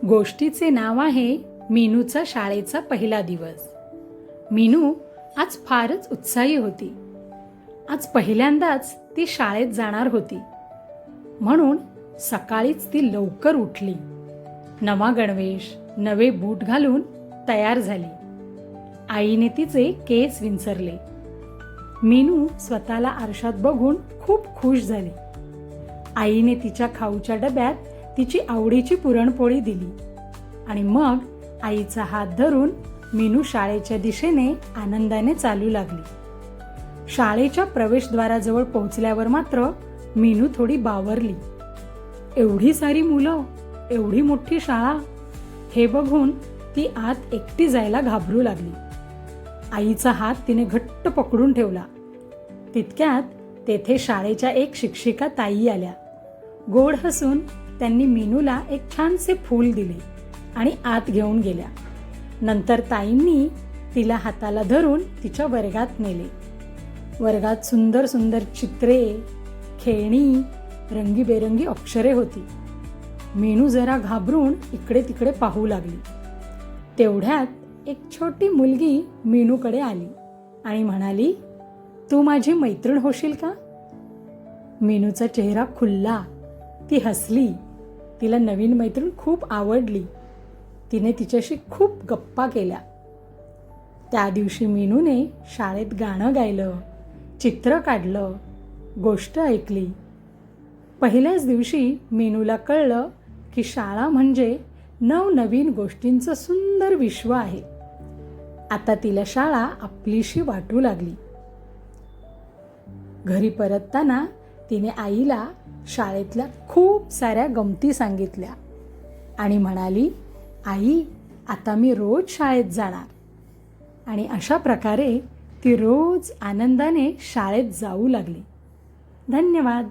गोष्टीचे नाव आहे मीनूचा शाळेचा पहिला दिवस. मीनू आज फारच उत्साही होती. आज पहिल्यांदाच ती शाळेत जाणार होती. म्हणून सकाळीच ती लवकर उठली. नवा गणवेश, नवे बूट घालून तयार झाली. आईने तिचे केस विंचरले. मीनू स्वतःला आरशात बघून खूप खुश झाली. आईने तिच्या खाऊच्या डब्यात तिची आवडीची पुरणपोळी दिली आणि मग आईचा हात धरून मीनू शाळेच्या दिशेने आनंदाने चालू लागली. शाळेच्या प्रवेशद्वाराजवळ पोहोचल्यावर मात्र मीनू थोडी बावरली. एवढी सारी मुलं, एवढी मोठी शाळा, हे बघून ती आत एकटी जायला घाबरू लागली. आईचा हात तिने घट्ट पकडून ठेवला. तितक्यात तेथे शाळेच्या एक शिक्षिका ताई आल्या. गोड हसून त्यांनी मीनूला एक छानसे फूल दिले आणि आत घेऊन गेल्या. नंतर ताईंनी तिला हाताला धरून तिच्या वर्गात नेले. वर्गात सुंदर सुंदर चित्रे, खेळणी, रंगीबेरंगी अक्षरे होती. मीनू जरा घाबरून इकडे तिकडे पाहू लागली. तेवढ्यात एक छोटी मुलगी मीनूकडे आली आणि म्हणाली, "तू माझी मैत्रीण होशील का?" मीनूचा चेहरा खुलला. ती हसली. तिला नवीन मैत्रीण खूप आवडली. तिने तिच्याशी खूप गप्पा केल्या. त्या दिवशी मीनूने शाळेत गाणं गायलं, चित्र काढलं, गोष्ट ऐकली. पहिल्याच दिवशी मीनूला कळलं की शाळा म्हणजे नवनवीन गोष्टींचं सुंदर विश्व आहे. आता तिला शाळा आपलीशी वाटू लागली. घरी परतताना तिने आईला शाळेतल्या खूप साऱ्या गमती सांगितल्या आणि म्हणाली, "आई, आता मी रोज शाळेत जाणार." आणि अशा प्रकारे ती रोज आनंदाने शाळेत जाऊ लागली. धन्यवाद.